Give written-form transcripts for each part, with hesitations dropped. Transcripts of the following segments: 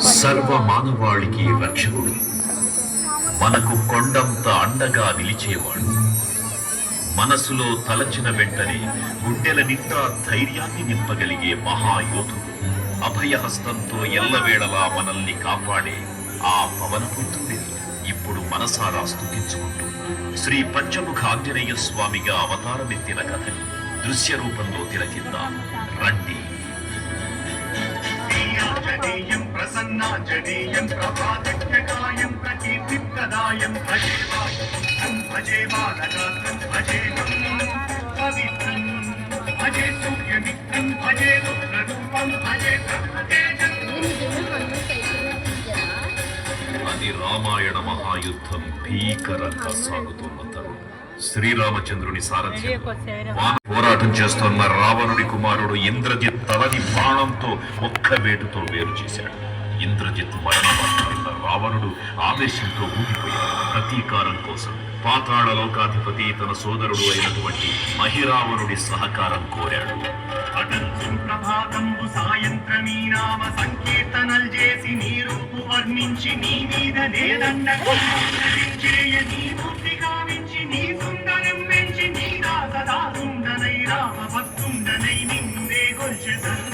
సర్వ మానవాళికి రక్షకుడు, మనకు కొండంత అండగా నిలిచేవాడు. మనసులో తలచిన వెంటనే గుండెల నిండా ధైర్యాన్ని నింపగలిగే మహాయోధుడు, అభయహస్తంతో ఎల్లవేళలా మనల్ని కాపాడే ఆ పవనపుత్రుడిని ఇప్పుడు మనసారా స్తుతించుకుంటూ శ్రీ పంచముఖ ఆంజనేయ స్వామిగా అవతారమెత్తిన కథని దృశ్య రూపంలో తిలకిద్దాం రండి. ఆంజనేయం ప్రసన్నాంజనేయం ప్రభాతజ్ఞకాయం ప్రకీర్తిప్రదాయం భజే బాలగాత్రం భజే పవిత్రం భజే సూర్యమిత్రం భజే రుద్రరూపం భజే బ్రహ్మతేజం. అది రామాయణ మహాయుద్ధం భీకరంగా సాగుతున్న తరుణం. శ్రీరామచంద్రుని సారథ్యం పోరాటం చేస్తున్న రావణుడి కుమారుడు ఇంద్రజిత్ తలని బాణంతో ఒక్క వేటుతో వేరు చేశాడు. ఇంద్రజిత్ మరణమాత్రున్న రావణుడు ఆవేశంతో ఊగిపోయాడు. ప్రతీకారం కోసం పాతాళ లోకాధిపతి తన సోదరుడు అయినటువంటి మహిరావణుడి సహకారం కోరాడు. ప్రభాతంబు సాయంత్రమీ నామ సంకీర్తనల్ చేసి నీ రూపు వర్ణించి నీ మీద నేదండ నీ మూర్తి గావించి నీ సుందరం పెంచి నీ దాసదా సుందరై రామ భక్తుండనై నిన్నే గొల్చెదన్.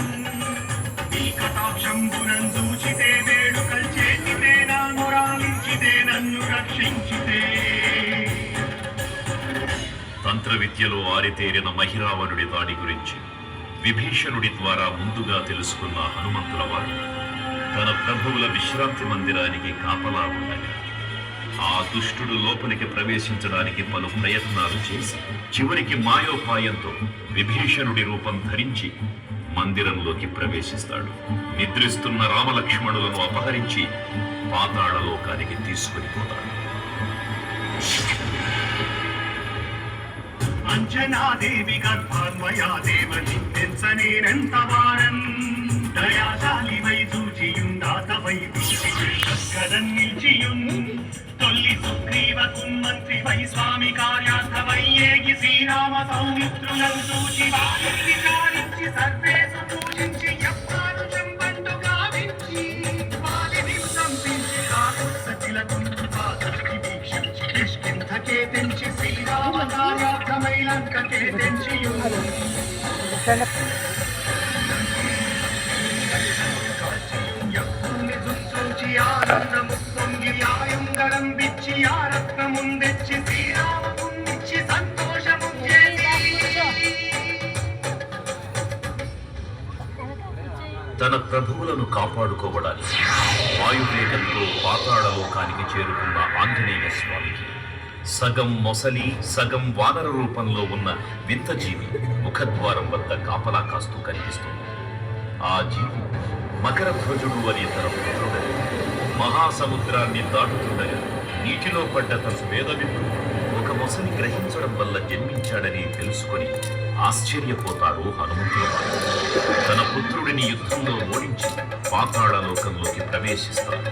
నీ కటాక్షంబునం చూచితే వేడుకల్ చేసితే నా మొరాలించితే నన్ను రక్షించితే. తంత్ర విద్యలో ఆరితేరిన మహిరావణుడి దాడి గురించి విభీషణుడి ద్వారా ముందుగా తెలుసుకున్న హనుమంతుల వారు తన ప్రభువుల విశ్రాంతి మందిరానికి కాపలా ఉండగా ఆ దుష్టుడు లోపలికి ప్రవేశించడానికి పలు ప్రయత్నాలు చేసి చివరికి మాయోపాయంతో విభీషణుడి రూపం ధరించి మందిరంలోకి ప్రవేశిస్తాడు. నిద్రిస్తున్న రామలక్ష్మణులను అపహరించి పాతాళలోకానికి తీసుకుని పోతాడు. అంజనాదేవి గర్భాన్వయా దేవని తెంచనేనంత వారన్ దయాశాలి వై చూచియుందాతవై కదన్ నిల్చియున్ తొల్లి సుగ్రీవ కున్మంత్రి వై స్వామి కార్యార్థమై ఏగి శ్రీరామ సౌమిత్రులను చూచి విచారించి సర్వేసు పూజించి ఎప్పాను చెంబంటు గావించి వాలిని సంపించి కాకుత్సతిలకుంటు పాదకి వీక్షించి కిష్కింధకే తెంచి శ్రీరామ కార్యార్థమై లంకకే తెంచియు ఆనందము పొంగి ఆయుంగళం విచ్చి ఆ రత్నముందెచ్చి శ్రీరామముందిచ్చి సంతోషము తన ప్రభువులను కాపాడుకోవడానికి వాయువేగంతో పాతాళలోకానికి చేరుకున్న ఆంజనేయ స్వామికి సగం మొసలి సగం వానర రూపంలో ఉన్న వింత జీవి ముఖద్వారం వద్ద కాపలా కాస్తూ కనిపిస్తుంది. ఆ జీవి మకర ధ్వజుడు అనే తన పుత్రుడని మహాసముద్రాన్ని దాటుతుండగా నీటిలో పడ్డ తన వేదవిత్తు ఒక మొసలి గ్రహించడం వల్ల జన్మించాడని తెలుసుకొని ఆశ్చర్యపోతారు హనుమంతుల వారు. తన పుత్రుడిని యుద్ధంలో ఓడించి పాతాళలోకంలోకి ప్రవేశిస్తారు.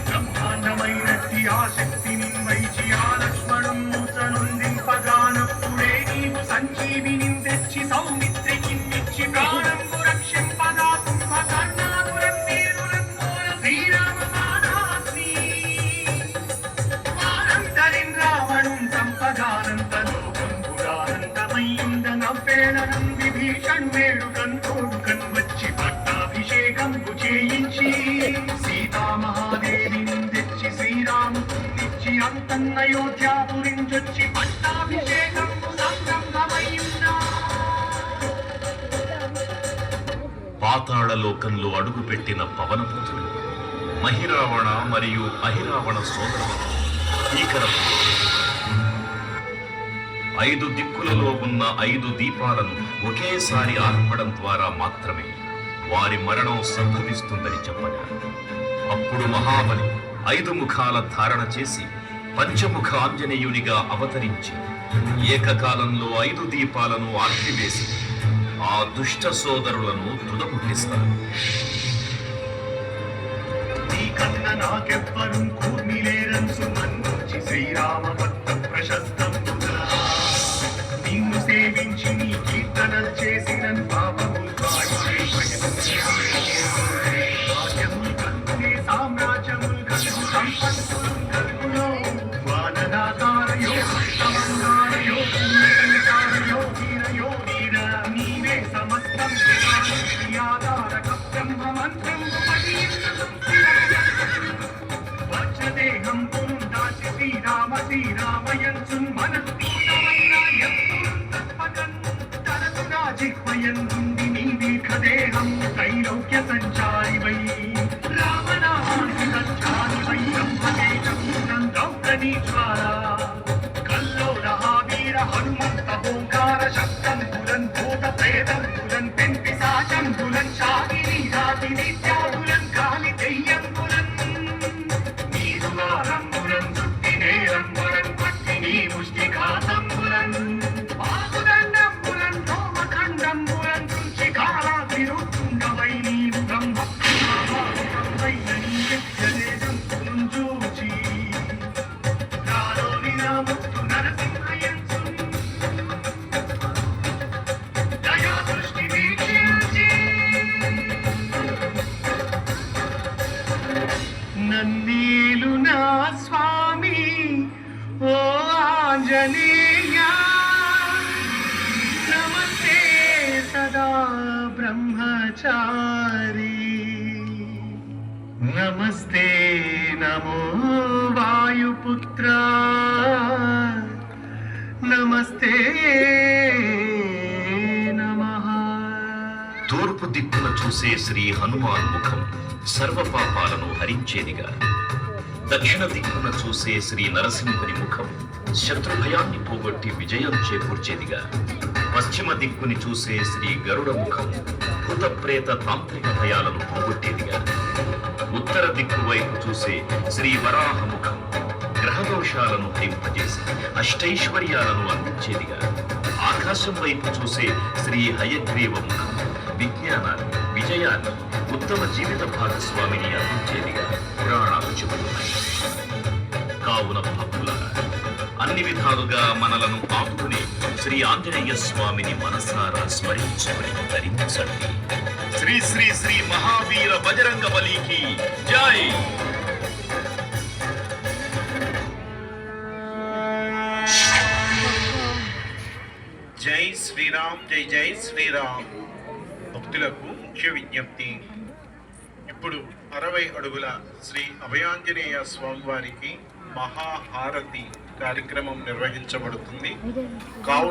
బ్రహ్మాండమైనట్టి ఆ శక్తిని వైచి ఆ లక్ష్మణం ముసనుందింపగానప్పుడే నీవు సంజీవిని తెచ్చి సౌమిత్రికి ఇచ్చి ప్రాణంబు రక్షింపగా కుంభకర్ణాపురం వీరులంబోల శ్రీరామ మానాగ్ని వారంతరిన్ రావణుం సంపగానంత లోకం పురానంతమయ్యుండ నవ్వేళనం విభీషణు వేడుకన్ తోడుకన్ వచ్చి పట్టాభిషేకం చేయించి సీతామహాదేవిని తెచ్చి శ్రీరామునిచ్చి అంతన్నయోధ్యాపురించొచ్చి పట్టాభిషేకం సంరంభమయ్యున్నా. పాతాళలోకంలో అడుగుపెట్టిన పవనపుత్రుడు మహిరావణ మరియు అహిరావణ సోదరుడు భీకరపు 5 దిక్కులలో ఉన్న 5 దీపాలను ఒకేసారి ఆర్పడం ద్వారా మాత్రమే వారి మరణం సంభవిస్తుందని చెప్పగారు. అప్పుడు మహాబలి 5 ముఖాల ధారణ చేసి పంచముఖ ఆంజనేయునిగా అవతరించి ఏకకాలంలో 5 దీపాలను ఆర్పివేసి దుష్ట సోదరులను తుదముట్టిస్తారు. నీకన్న నాకెవ్వరు కూర్మిలేరన్సు మన్నుచి శ్రీరామ భక్త ప్రశస్తంబుగా నిన్ను సేవించి నీ కీర్తనలు చేసిన పాపములు రాజ్యములు కలుగునే సామ్రాజ్యములు కలుగు సంపత్తులు కలుగులో వానరాకారయో సమంగారయో పుణ్యకారయో వీరయో వీర నీవే సమస్తం ఆధారక బ్రహ్మ మంత్రం వజ్రదేహం పురుందాచి శ్రీరామ శ్రీరామయంచు మనస్ఫూటమైన ఎప్పుడన్ తరచుగా జిహ్వయందుంది నీ దీర్ఘదేహం త్రైలోక్య సంచారివై రామనామానికి సంచారివై బ్రహ్మదేశం దౌర్గణీశ్వర కల్లోల వీర హనుమంత ఓంకార శబ్దం పురన్ భూత ప్రేతం పురన్ పెంపి సాచం పురన్ శాగిని రాతి నిత్యాపురన్ కాలి దెయ్యం పురన్ నీరువారంబురన్ చుట్టి నేరంబురన్ పట్టి నీ ముష్టిఘాతంబురన్ పాదుదండంబురన్ రోమఖండంబురన్ తుంచి కాలాతిరుతుండవై నీవు బ్రహ్మ బ్రహ్మవై నీ నిత్యదేశం చూచి రాలోని నా ముక్తు నరసింహయంచు దయా దృష్టి వీక్షించి నన్నీలు నా స్వామి ఓ ఆంజనేయ నమస్తే సదా బ్రహ్మచారి నమస్తే నమో వాయుపుత్ర నమస్తే నమః. తూర్పు దిక్కున చూసే శ్రీ హనుమాన్ ముఖం సర్వ పాపాలను హరించేదిగా, దక్షిణ దిక్కున చూసే శ్రీ నరసింహుని ముఖం శత్రుభయాన్ని పోగొట్టి విజయం చేకూర్చేదిగా, పశ్చిమ దిక్కుని చూసే శ్రీ గరుడ ముఖం భూత ప్రేత తాంత్రిక భయాలను పోగొట్టేదిగా, ఉత్తర దిక్కు వైపు చూసే శ్రీ వరాహ ముఖం గ్రహదోషాలను హరింపజేసి అష్టైశ్వర్యాలను అందించేదిగా, ఆకాశం వైపు చూసే శ్రీ హయగ్రీవ ముఖం విజ్ఞానాన్ని విజయాన్ని ఉత్తమ జీవిత భాగస్వామిని అందించేదిగా పురాణాలు చెబుతున్నాయి. కావున భక్తులారా, అన్ని విధాలుగా మనలను ఆపుకునే శ్రీ ఆంజనేయ స్వామిని మనసారా స్మరించుకుని ధరించండి. శ్రీ శ్రీ శ్రీ మహావీర బజరంగ బలికి జై. జై శ్రీరామ్, జై జై శ్రీరామ్. భక్తులకు ముఖ్య విజ్ఞప్తి. ఇప్పుడు 60 అడుగుల శ్రీ అభయాంజనేయ స్వామివారికి మహాహారతి కార్యక్రమం నిర్వహించబడుతుంది. కావున